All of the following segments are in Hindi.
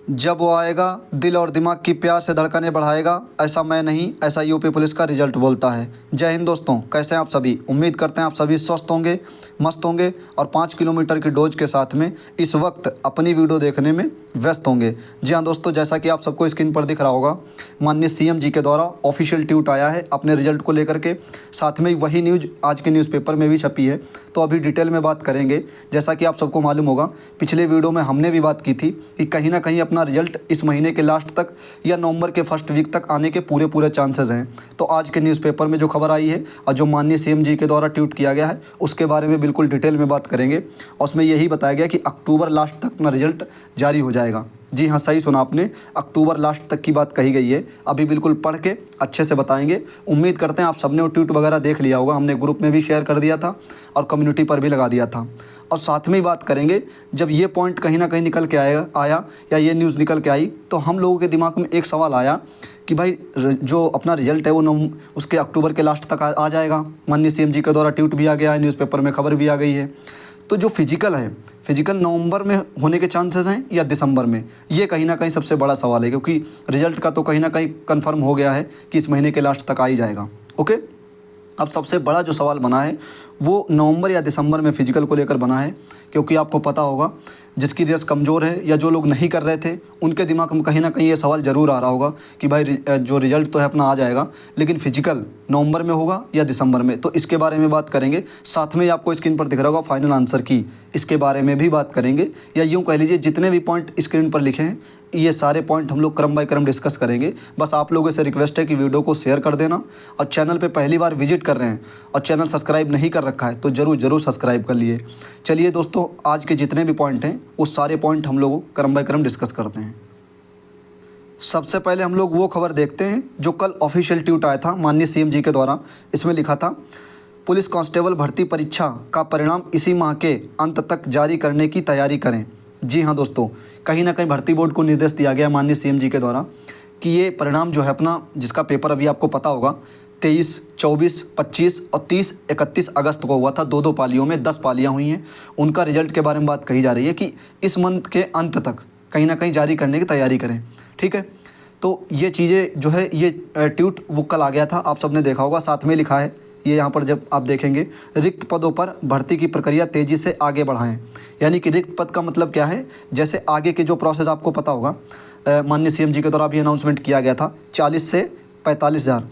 जब वो आएगा दिल और दिमाग की प्यार से धड़कनें बढ़ाएगा। ऐसा मैं नहीं, ऐसा यूपी पुलिस का रिजल्ट बोलता है। जय हिंद दोस्तों, कैसे हैं आप सभी। उम्मीद करते हैं आप सभी स्वस्थ होंगे, मस्त होंगे और 5 किलोमीटर की डोज के साथ में इस वक्त अपनी वीडियो देखने में व्यस्त होंगे। जी हाँ दोस्तों, जैसा कि आप सबको स्क्रीन पर दिख रहा होगा, माननीय सीएम जी के द्वारा ऑफिशियल ट्वीट आया है अपने रिजल्ट को लेकर के। साथ में वही न्यूज़ आज के न्यूज़पेपर में भी छपी है, तो अभी डिटेल में बात करेंगे। जैसा कि आप सबको मालूम होगा, पिछले वीडियो में हमने भी बात की थी कि कहीं ना कहीं अपना रिजल्ट इस महीने के लास्ट तक या नवंबर के फर्स्ट वीक तक आने के पूरे चांसेस हैं। तो आज के न्यूज़पेपर में जो खबर आई है और जो माननीय सीएम जी के द्वारा ट्वीट किया गया है, उसके बारे में बिल्कुल डिटेल में बात करेंगे। और उसमें यही बताया गया कि अक्टूबर लास्ट तक अपना रिजल्ट जारी हो जाएगा। जी हाँ, सही सुना आपने, अक्टूबर लास्ट तक की बात कही गई है। अभी बिल्कुल पढ़ के अच्छे से बताएंगे। उम्मीद करते हैं आप सबने वो ट्वीट वगैरह देख लिया होगा, हमने ग्रुप में भी शेयर कर दिया था और कम्युनिटी पर भी लगा दिया था। और साथ में ही बात करेंगे, जब ये पॉइंट कहीं ना कहीं निकल के आया या ये न्यूज़ निकल के आई, तो हम लोगों के दिमाग में एक सवाल आया कि भाई जो अपना रिजल्ट है वो उसके अक्टूबर के लास्ट तक आ जाएगा। माननीय सीएम जी के द्वारा ट्वीट भी आ गया है, न्यूज़पेपर में खबर भी आ गई है। तो जो फिजिकल नवंबर में होने के चांसेस हैं या दिसंबर में, ये कहीं ना कहीं सबसे बड़ा सवाल है, क्योंकि रिजल्ट का तो कहीं ना कहीं कंफर्म हो गया है कि इस महीने के लास्ट तक आ ही जाएगा। ओके, अब सबसे बड़ा जो सवाल बना है वो नवंबर या दिसंबर में फिजिकल को लेकर बना है। क्योंकि आपको पता होगा, जिसकी रेस कमज़ोर है या जो लोग नहीं कर रहे थे, उनके दिमाग में कहीं ना कहीं ये सवाल ज़रूर आ रहा होगा कि भाई जो रिजल्ट तो है अपना आ जाएगा, लेकिन फिजिकल नवंबर में होगा या दिसंबर में। तो इसके बारे में बात करेंगे। साथ में आपको स्क्रीन पर दिख रहा होगा फाइनल आंसर की, इसके बारे में भी बात करेंगे। या यूँ कह लीजिए, जितने भी पॉइंट स्क्रीन पर लिखे हैं, ये सारे पॉइंट हम लोग क्रम बाय क्रम डिस्कस करेंगे। बस आप लोगों से रिक्वेस्ट है कि वीडियो को शेयर कर देना, और चैनल पे पहली बार विजिट कर रहे हैं और चैनल सब्सक्राइब नहीं कर रखा है तो ज़रूर सब्सक्राइब कर लिए। चलिए दोस्तों, आज के जितने भी पॉइंट हैं वो सारे पॉइंट हम लोग क्रम बाय क्रम डिस्कस करते हैं। सबसे पहले हम लोग वो खबर देखते हैं जो कल ऑफिशियल ट्वीट आया था माननीय सीएम जी के द्वारा। इसमें लिखा था, पुलिस कांस्टेबल भर्ती परीक्षा का परिणाम इसी माह के अंत तक जारी करने की तैयारी करें। जी हाँ दोस्तों, कहीं ना कहीं भर्ती बोर्ड को निर्देश दिया गया माननीय सीएम जी के द्वारा कि ये परिणाम जो है अपना, जिसका पेपर अभी आपको पता होगा 23, 24, 25 और 30, 31 अगस्त को हुआ था। दो पालियों में 10 पालियाँ हुई हैं। उनका रिजल्ट के बारे में बात कही जा रही है कि इस मंथ के अंत तक कहीं ना कहीं जारी करने की तैयारी करें। ठीक है, तो ये चीज़ें जो है, ये ट्वीट वो कल आ गया था, आप सबने देखा होगा। साथ में लिखा है ये यहाँ पर, जब आप देखेंगे, रिक्त पदों पर भर्ती की प्रक्रिया तेज़ी से आगे बढ़ाएं। यानी कि रिक्त पद का मतलब क्या है, जैसे आगे के जो प्रोसेस आपको पता होगा, माननीय सीएम जी के द्वारा भी अनाउंसमेंट किया गया था, 40 से 45 हज़ार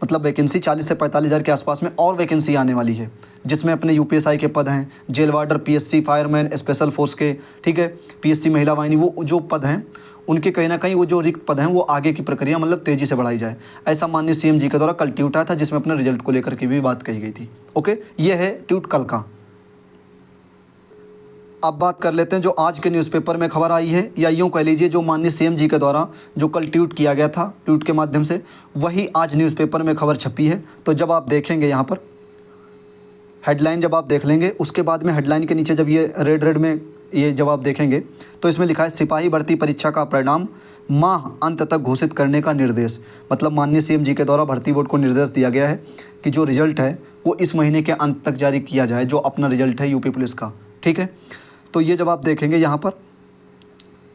मतलब वैकेंसी 40 से 45 हज़ार के आसपास में और वैकेंसी आने वाली है, जिसमें अपने यूपीएसआई के पद हैं, jail warder, PSC fireman, special force के, ठीक है, पीएससी महिला वाहिनी, वो जो पद हैं उनके कहीं ना कहीं वो जो रिक्त पद हैं वो आगे की प्रक्रिया मतलब तेज़ी से बढ़ाई जाए। ऐसा माननीय सीएम जी के द्वारा कल ट्वीट आया था, जिसमें अपने रिजल्ट को लेकर के भी बात कही गई थी। ओके, ये है ट्वीट कल का। अब बात कर लेते हैं जो आज के न्यूज़पेपर में खबर आई है, या यूँ कह लीजिए जो माननीय सीएम जी के द्वारा जो कल ट्वीट किया गया था, ट्वीट के माध्यम से वही आज न्यूज़पेपर में खबर छपी है। तो जब आप देखेंगे यहाँ पर हेडलाइन, जब आप देख लेंगे, उसके बाद में हेडलाइन के नीचे जब ये रेड में ये जब आप देखेंगे तो इसमें लिखा है, सिपाही भर्ती परीक्षा का परिणाम माह अंत तक घोषित करने का निर्देश। मतलब माननीय सीएम जी के द्वारा भर्ती बोर्ड को निर्देश दिया गया है कि जो रिजल्ट है वो इस महीने के अंत तक जारी किया जाए, जो अपना रिजल्ट है यूपी पुलिस का। ठीक है, तो ये जब आप देखेंगे यहाँ पर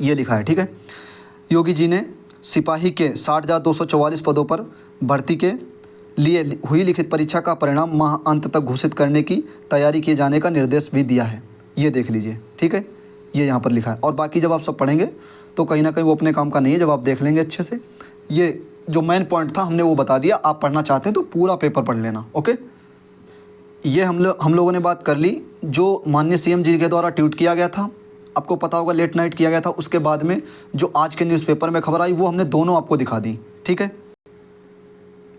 ये लिखा है, ठीक है, योगी जी ने सिपाही के 60,244 पदों पर भर्ती के लिए हुई लिखित परीक्षा का परिणाम माह अंत तक घोषित करने की तैयारी किए जाने का निर्देश भी दिया है। ये देख लीजिए, ठीक है, ये यहाँ पर लिखा है। और बाकी जब आप सब पढ़ेंगे तो कहीं ना कहीं वो अपने काम का नहीं है। जब आप देख लेंगे अच्छे से, ये जो मेन पॉइंट था हमने वो बता दिया। आप पढ़ना चाहते हैं तो पूरा पेपर पढ़ लेना। ओके, ये हम लोगों ने बात कर ली जो माननीय सीएम जी के द्वारा ट्वीट किया गया था, आपको पता होगा लेट नाइट किया गया था। उसके बाद में जो आज के न्यूज़पेपर में खबर आई वो हमने दोनों आपको दिखा दी। ठीक है,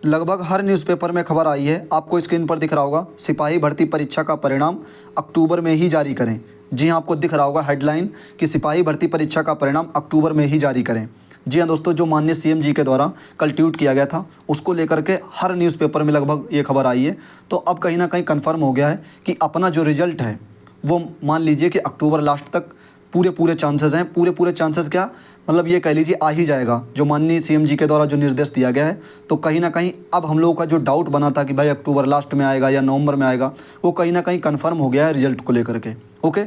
लगभग हर न्यूज़पेपर में खबर आई है, आपको स्क्रीन पर दिख रहा होगा, सिपाही भर्ती परीक्षा का परिणाम अक्टूबर में ही जारी करें। जी हाँ, आपको दिख रहा होगा हेडलाइन कि सिपाही भर्ती परीक्षा का परिणाम अक्टूबर में ही जारी करें। जी हाँ दोस्तों, जो माननीय सीएम जी के द्वारा कल ट्वीट किया गया था उसको लेकर के हर न्यूज़पेपर में लगभग ये खबर आई है। तो अब कहीं ना कहीं कन्फर्म हो गया है कि अपना जो रिजल्ट है वो मान लीजिए कि अक्टूबर लास्ट तक पूरे चांसेस हैं। पूरे चांसेस क्या, मतलब ये कह लीजिए आ ही जाएगा, जो माननीय सीएम जी के द्वारा जो निर्देश दिया गया है। तो कहीं ना कहीं अब हम लोगों का जो डाउट बना था कि भाई अक्टूबर लास्ट में आएगा या नवंबर में आएगा, वो कहीं ना कहीं कंफर्म हो गया है रिजल्ट को लेकर के। ओके,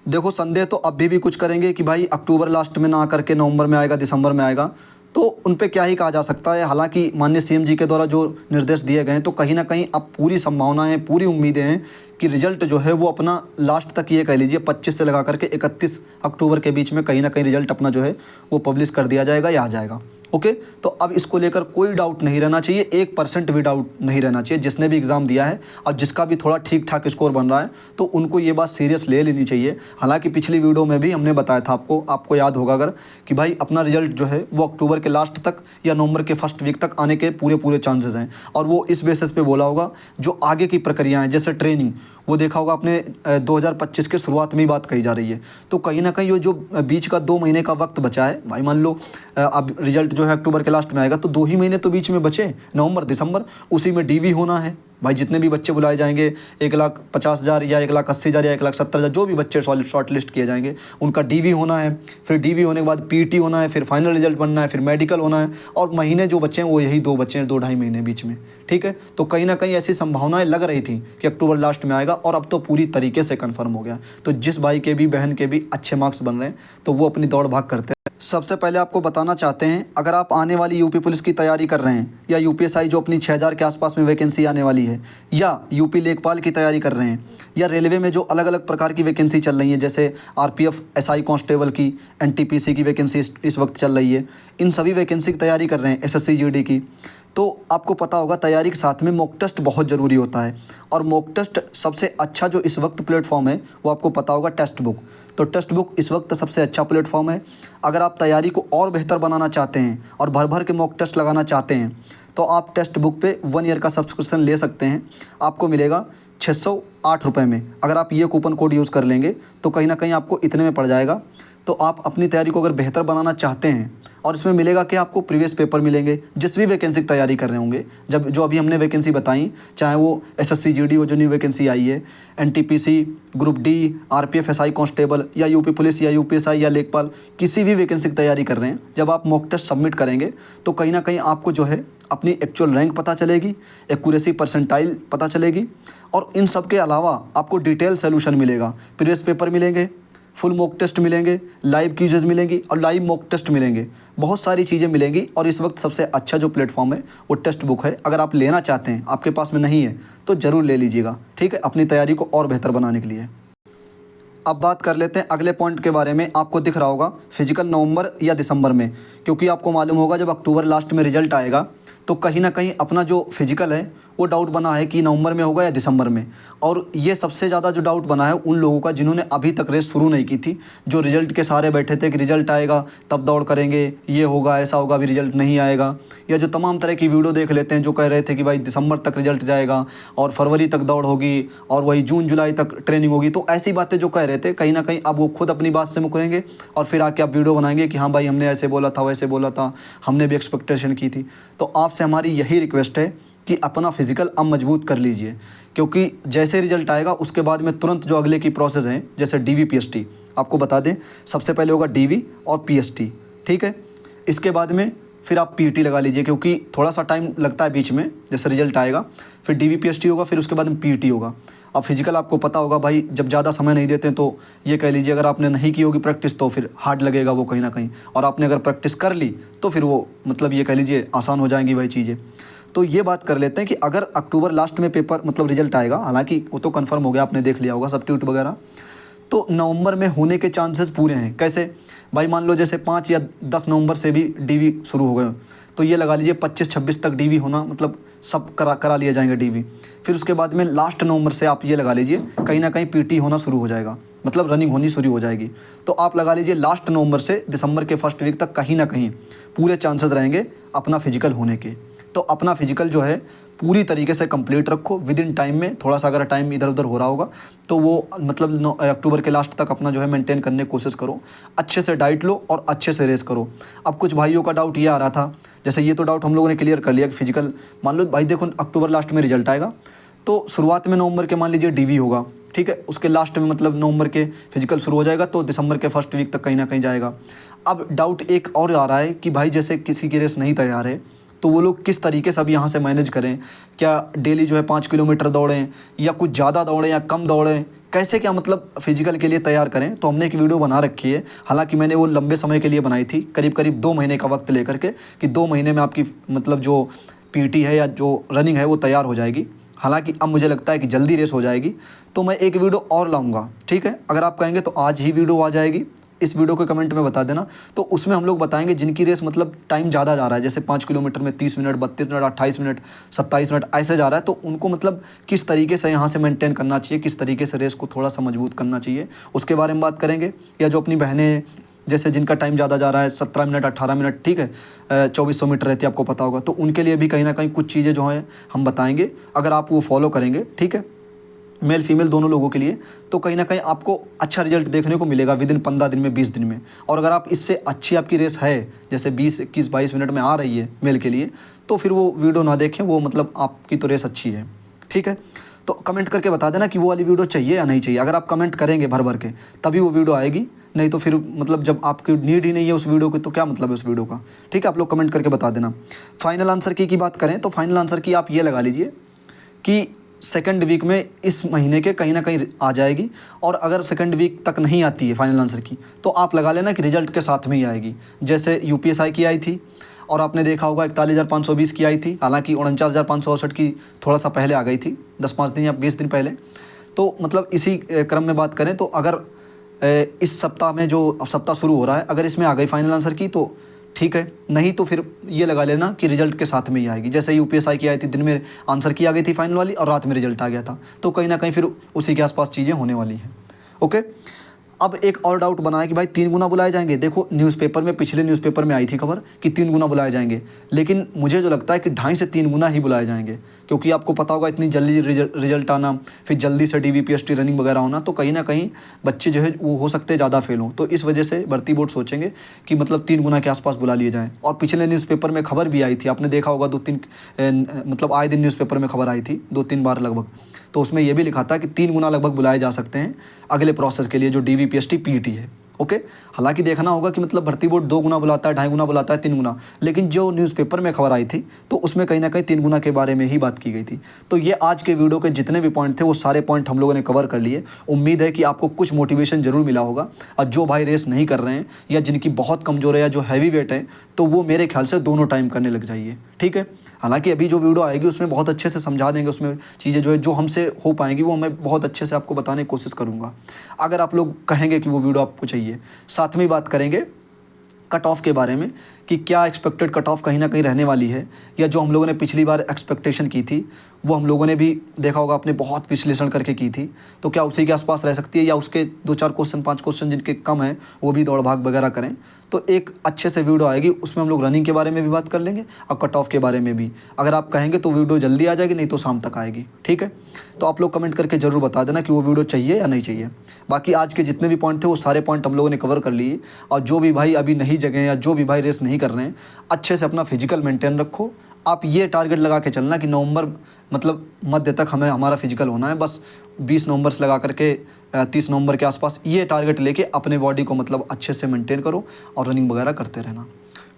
देखो संदेह तो अभी भी कुछ करेंगे कि भाई अक्टूबर लास्ट में ना करके नवंबर में आएगा, दिसंबर में आएगा, तो उन पे क्या ही कहा जा सकता है। हालांकि माननीय सीएम जी के द्वारा जो निर्देश दिए गए हैं, तो कहीं ना कहीं अब पूरी संभावनाएं, पूरी उम्मीदें हैं कि रिजल्ट जो है वो अपना लास्ट तक, ये कह लीजिए 25 से लगा करके 31 अक्टूबर के बीच में कहीं ना कहीं रिजल्ट अपना जो है वो पब्लिश कर दिया जाएगा या आ जाएगा। ओके, तो अब इसको लेकर कोई डाउट नहीं रहना चाहिए, 1% भी डाउट नहीं रहना चाहिए। जिसने भी एग्ज़ाम दिया है और जिसका भी थोड़ा ठीक ठाक स्कोर बन रहा है, तो उनको ये बात सीरियस ले लेनी चाहिए। हालांकि पिछली वीडियो में भी हमने बताया था आपको याद होगा अगर, कि भाई अपना रिजल्ट जो है वो अक्टूबर के लास्ट तक या नवंबर के फर्स्ट वीक तक आने के पूरे चांसेस हैं। और वो इस बेसिस पे बोला होगा जो आगे की प्रक्रिया है, जैसे ट्रेनिंग, वो देखा होगा आपने 2025 के शुरुआत में ही बात कही जा रही है। तो कहीं ना कहीं ये जो बीच का 2 महीने का वक्त बचा है, भाई मान लो अब रिजल्ट जो है अक्टूबर के लास्ट में आएगा, तो 2 ही महीने तो बीच में बचे, नवंबर दिसंबर, उसी में डीवी होना है। भाई जितने भी बच्चे बुलाए जाएंगे, 1,50,000 या 1,80,000 या 1,70,000 जो भी बच्चे शॉर्ट लिस्ट किए जाएंगे, उनका डीवी होना है। फिर डीवी होने के बाद पीटी होना है, फिर फाइनल रिजल्ट बनना है, फिर मेडिकल होना है। और महीने जो बच्चे हैं वो यही 2 बच्चे हैं, 2-2.5 महीने बीच में। ठीक है, तो कहीं ना कहीं ऐसी संभावनाएं लग रही थी कि अक्टूबर लास्ट में आएगा, और अब तो पूरी तरीके से कन्फर्म हो गया। तो जिस भाई के भी, बहन के भी अच्छे मार्क्स बन रहे हैं, तो वो अपनी दौड़ भाग करते हैं। सबसे पहले आपको बताना चाहते हैं, अगर आप आने वाली यूपी पुलिस की तैयारी कर रहे हैं, या यूपीएसआई जो अपनी 6000 के आसपास में वैकेंसी आने वाली है, या यूपी लेखपाल की तैयारी कर रहे हैं, या रेलवे में जो अलग अलग प्रकार की वैकेंसी चल रही है, जैसे आरपीएफ, एसआई कांस्टेबल की, एनटीपीसी की वैकेंसी इस वक्त चल रही है, इन सभी वैकेंसी की तैयारी कर रहे हैं, एसएससी जीडी की, तो आपको पता होगा तैयारी के साथ में मॉक टेस्ट बहुत ज़रूरी होता है। और मॉक टेस्ट सबसे अच्छा जो इस वक्त प्लेटफॉर्म है, वो आपको पता होगा टेक्स्ट बुक। तो टेक्स्ट बुक इस वक्त सबसे अच्छा प्लेटफॉर्म है। अगर आप तैयारी को और बेहतर बनाना चाहते हैं और भर भर के मॉक टेस्ट लगाना चाहते हैं, तो आप टेक्स्ट बुक पे 1 ईयर का सब्सक्रिप्शन ले सकते हैं। आपको मिलेगा 608 रुपये में। अगर आप ये कूपन कोड यूज़ कर लेंगे तो कहीं ना कहीं आपको इतने में पड़ जाएगा। तो आप अपनी तैयारी को अगर बेहतर बनाना चाहते हैं, और इसमें मिलेगा कि आपको प्रीवियस पेपर मिलेंगे जिस भी वैकेंसी की तैयारी कर रहे होंगे, जब जो अभी हमने वैकेंसी बताई, चाहे वो एसएससी जीडी हो जो न्यू वैकेंसी आई है, NTPC, group D, RPF, SI constable, या यूपी पुलिस, या यूपीएसआई, या लेखपाल, किसी भी वैकेंसी की तैयारी कर रहे हैं, जब आप मॉक टेस्ट सबमिट करेंगे तो कहीं ना कहीं आपको जो है अपनी एक्चुअल रैंक पता चलेगी, एक्यूरेसी परसेंटाइल पता चलेगी, और इन सब के अलावा आपको डिटेल सोल्यूशन मिलेगा, प्रीवियस पेपर मिलेंगे, फुल मॉक टेस्ट मिलेंगे, लाइव क्विज़ेज मिलेंगी और लाइव मॉक टेस्ट मिलेंगे, बहुत सारी चीज़ें मिलेंगी। और इस वक्त सबसे अच्छा जो प्लेटफॉर्म है वो टेक्स्ट बुक है। अगर आप लेना चाहते हैं, आपके पास में नहीं है, तो ज़रूर ले लीजिएगा, ठीक है, अपनी तैयारी को और बेहतर बनाने के लिए। अब बात कर लेते हैं अगले पॉइंट के बारे में। आपको दिख रहा होगा फिजिकल नवंबर या दिसंबर में, क्योंकि आपको मालूम होगा जब अक्टूबर लास्ट में रिजल्ट आएगा, तो कहीं ना कहीं अपना जो फिजिकल है वो डाउट बना है कि नवंबर में होगा या दिसंबर में। और ये सबसे ज़्यादा जो डाउट बना है उन लोगों का जिन्होंने अभी तक रेस शुरू नहीं की थी, जो रिजल्ट के सहारे बैठे थे कि रिजल्ट आएगा तब दौड़ करेंगे, ये होगा, ऐसा होगा, अभी रिजल्ट नहीं आएगा। या जो तमाम तरह की वीडियो देख लेते हैं जो कह रहे थे कि भाई दिसंबर तक रिजल्ट जाएगा और फरवरी तक दौड़ होगी और वही जून जुलाई तक ट्रेनिंग होगी। तो ऐसी बातें जो कह रहे थे, कहीं ना कहीं अब वो खुद अपनी बात से मुकरेंगे और फिर आके आप वीडियो बनाएंगे कि हाँ भाई हमने ऐसे बोला था, वैसे बोला था, हमने भी एक्सपेक्टेशन की थी। तो आपसे हमारी यही रिक्वेस्ट है कि अपना फिजिकल अब मजबूत कर लीजिए, क्योंकि जैसे रिजल्ट आएगा उसके बाद में तुरंत जो अगले की प्रोसेस है, जैसे डीवी पीएसटी, आपको बता दें सबसे पहले होगा डीवी और पीएसटी, ठीक है। इसके बाद में फिर आप पीटी लगा लीजिए, क्योंकि थोड़ा सा टाइम लगता है बीच में, जैसे रिजल्ट आएगा फिर डीवी पीएसटी होगा, फिर उसके बाद में पीटी होगा। अब फिजिकल आपको पता होगा भाई, जब ज़्यादा समय नहीं देते हैं तो ये कह लीजिए अगर आपने नहीं की होगी प्रैक्टिस तो फिर हार्ड लगेगा वो कहीं ना कहीं, और आपने अगर प्रैक्टिस कर ली तो फिर वो मतलब ये कह लीजिए आसान हो जाएंगी वही चीज़ें। तो ये बात कर लेते हैं कि अगर अक्टूबर लास्ट में पेपर मतलब रिजल्ट आएगा, हालांकि वो तो कंफर्म हो गया, आपने देख लिया होगा सब्स्टिट्यूट वगैरह, तो नवंबर में होने के चांसेस पूरे हैं। कैसे भाई, मान लो जैसे 5 या 10 नवंबर से भी डीवी शुरू हो गए, तो ये लगा लीजिए 25-26 तक डीवी होना, मतलब सब करा लिए जाएंगे डीवी। फिर उसके बाद में लास्ट नवंबर से आप ये लगा लीजिए कहीं ना कहीं पीटी होना शुरू हो जाएगा, मतलब रनिंग होनी शुरू हो जाएगी। तो आप लगा लीजिए लास्ट नवंबर से दिसंबर के फर्स्ट वीक तक कहीं ना कहीं पूरे चांसेस रहेंगे अपना फिजिकल होने के। तो अपना फिजिकल जो है पूरी तरीके से कंप्लीट रखो विद इन टाइम में। थोड़ा सा अगर टाइम इधर उधर हो रहा होगा तो वो मतलब अक्टूबर के लास्ट तक अपना जो है मेंटेन करने की कोशिश करो। अच्छे से डाइट लो और अच्छे से रेस करो। अब कुछ भाइयों का डाउट ये आ रहा था, जैसे ये तो डाउट हम लोगों ने क्लियर कर लिया कि फिजिकल, मान लो भाई देखो अक्टूबर लास्ट में रिजल्ट आएगा तो शुरुआत में नवंबर के मान लीजिए डीवी होगा, ठीक है, उसके लास्ट में मतलब नवंबर के फिजिकल शुरू हो जाएगा तो दिसंबर के फर्स्ट वीक तक कहीं ना कहीं जाएगा। अब डाउट एक और आ रहा है कि भाई जैसे किसी की रेस नहीं तैयार है तो वो लोग किस तरीके से अब यहाँ से मैनेज करें, क्या डेली जो है 5 किलोमीटर दौड़ें या कुछ ज़्यादा दौड़ें या कम दौड़ें, कैसे क्या मतलब फिजिकल के लिए तैयार करें, तो हमने एक वीडियो बना रखी है। हालांकि मैंने वो लंबे समय के लिए बनाई थी, करीब करीब 2 महीने का वक्त लेकर के, कि 2 महीने में आपकी मतलब जो पीटी है या जो रनिंग है वो तैयार हो जाएगी। हालांकि अब मुझे लगता है कि जल्दी रेस हो जाएगी, तो मैं एक वीडियो और लाऊंगा, ठीक है। अगर आप कहेंगे तो आज ही वीडियो आ जाएगी, इस वीडियो के कमेंट में बता देना। तो उसमें हम लोग बताएंगे जिनकी रेस मतलब टाइम ज़्यादा जा रहा है, जैसे 5 किलोमीटर में 30 मिनट, 32 मिनट, 28 मिनट, 27 मिनट ऐसे जा रहा है, तो उनको मतलब किस तरीके से यहाँ से मेंटेन करना चाहिए, किस तरीके से रेस को थोड़ा सा मजबूत करना चाहिए, उसके बारे में बात करेंगे। या जो अपनी बहनें जैसे जिनका टाइम ज़्यादा जा रहा है, 17 मिनट, 18 मिनट, ठीक है, 2400 मीटर रहती है, आपको पता होगा, तो उनके लिए भी कहीं ना कहीं कुछ चीज़ें जो हैं हम बताएंगे। अगर आप वो फॉलो करेंगे, ठीक है, मेल फीमेल दोनों लोगों के लिए, तो कहीं ना कहीं आपको अच्छा रिजल्ट देखने को मिलेगा विदिन 15 दिन में, 20 दिन में। और अगर आप इससे अच्छी आपकी रेस है, जैसे 20, 21, 22 मिनट में आ रही है मेल के लिए, तो फिर वो वीडियो ना देखें, वो मतलब आपकी तो रेस अच्छी है, ठीक है। तो कमेंट करके बता देना कि वो वाली वीडियो चाहिए या नहीं चाहिए। अगर आप कमेंट करेंगे भर भर के तभी वो वीडियो आएगी, नहीं तो फिर मतलब जब आपकी नीड ही नहीं है उस वीडियो की, तो क्या मतलब है उस वीडियो का, ठीक है। आप लोग कमेंट करके बता देना। फाइनल आंसर की बात करें तो फाइनल आंसर की आप ये लगा लीजिए कि सेकंड वीक में इस महीने के कहीं ना कहीं आ जाएगी। और अगर सेकंड वीक तक नहीं आती है फाइनल आंसर की, तो आप लगा लेना कि रिजल्ट के साथ में ही आएगी। जैसे यूपीएसआई की आई थी और आपने देखा होगा 41,520 की आई थी, हालांकि 49,568 की थोड़ा सा पहले आ गई थी, 10-5 दिन या 20 दिन पहले। तो मतलब इसी क्रम में बात करें तो अगर इस सप्ताह में जो अब सप्ताह शुरू हो रहा है, अगर इसमें आ गई फाइनल आंसर की तो ठीक है, नहीं तो फिर ये लगा लेना कि रिजल्ट के साथ में ही आएगी। जैसे यूपीएसआई की आई थी, दिन में आंसर की आ गई थी फाइनल वाली और रात में रिजल्ट आ गया था, तो कहीं ना कहीं फिर उसी के आसपास चीज़ें होने वाली हैं। ओके, अब एक और डाउट बना है कि भाई 3 गुना बुलाए जाएंगे। देखो न्यूज़पेपर में, पिछले न्यूज़पेपर में आई थी खबर कि 3 गुना बुलाए जाएंगे, लेकिन मुझे जो लगता है कि 2.5 से 3 गुना ही बुलाए जाएंगे, क्योंकि आपको पता होगा इतनी जल्दी रिजल्ट आना, फिर जल्दी से डीवीपीएसटी रनिंग वगैरह होना, तो कहीं ना कहीं बच्चे जो है वो हो सकते हैं ज़्यादा फेल हों। तो इस वजह से भर्ती बोर्ड सोचेंगे कि मतलब 3 गुना के आसपास बुला लिए जाएँ। और पिछले न्यूज़पेपर में खबर भी आई थी, आपने देखा होगा 2-3 मतलब आए दिन न्यूज़पेपर में खबर आई थी 2-3 बार लगभग, तो उसमें यह भी लिखा था कि 3 गुना लगभग बुलाए जा सकते हैं अगले प्रोसेस के लिए जो डीवीपीएसटी पीईटी है। ओके, हालांकि देखना होगा कि मतलब भर्ती बोर्ड 2 गुना बुलाता है, 2.5 गुना बुलाता है, 3 गुना, लेकिन जो न्यूज़पेपर में खबर आई थी तो उसमें कहीं ना कहीं 3 गुना के बारे में ही बात की गई थी। तो ये आज के वीडियो के जितने भी पॉइंट थे वो सारे पॉइंट हम लोगों ने कवर कर लिए। उम्मीद है कि आपको कुछ मोटिवेशन जरूर मिला होगा। और जो भाई रेस नहीं कर रहे हैं या जिनकी बहुत कमज़ोर है या जो हैवी वेट है, तो वो मेरे ख्याल से दोनों टाइम करने लग जाइए, ठीक है। हालांकि अभी जो वीडियो आएगी उसमें बहुत अच्छे से समझा देंगे, उसमें चीज़ें जो है जो हमसे हो पाएंगी वो मैं बहुत अच्छे से आपको बताने की कोशिश करूँगा, अगर आप लोग कहेंगे कि वो वीडियो आपको चाहिए। साथ में बात करेंगे कट ऑफ के बारे में कि क्या एक्सपेक्टेड कट ऑफ कहीं ना कहीं रहने वाली है, या जो हम लोगों ने पिछली बार एक्सपेक्टेशन की थी वो हम लोगों ने भी देखा होगा, आपने बहुत विश्लेषण करके की थी, तो क्या उसी के आसपास रह सकती है, या उसके 2-4 क्वेश्चन 5 क्वेश्चन जिनके कम हैं वो भी दौड़ भाग वगैरह करें। तो एक अच्छे से वीडियो आएगी, उसमें हम लोग रनिंग के बारे में भी बात कर लेंगे और कट ऑफ के बारे में भी। अगर आप कहेंगे तो वीडियो जल्दी आ जाएगी, नहीं तो शाम तक आएगी, ठीक है। तो आप लोग कमेंट करके ज़रूर बता देना कि वो वीडियो चाहिए या नहीं चाहिए। बाकी आज के जितने भी पॉइंट थे वो सारे पॉइंट हम लोगों ने कवर कर लिए। और जो भी भाई अभी नहीं जगह या जो भी भाई रेस नहीं कर रहे हैं, अच्छे से अपना फिजिकल मेंटेन रखो। आप ये टारगेट लगा के चलना कि नवंबर मतलब मध्य तक हमें हमारा फिजिकल होना है, बस 20 नवंबर से लगा करके 30 नवंबर के आसपास ये टारगेट लेके अपने बॉडी को मतलब अच्छे से मेंटेन करो और रनिंग वगैरह करते रहना,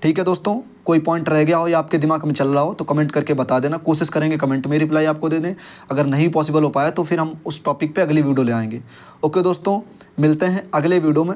ठीक है दोस्तों। कोई पॉइंट रह गया हो या आपके दिमाग में चल रहा हो तो कमेंट करके बता देना, कोशिश करेंगे कमेंट में रिप्लाई आपको दे दें। अगर नहीं पॉसिबल हो पाया तो फिर हम उस टॉपिक पे अगली वीडियो ले आएंगे। ओके दोस्तों, मिलते हैं अगले वीडियो में।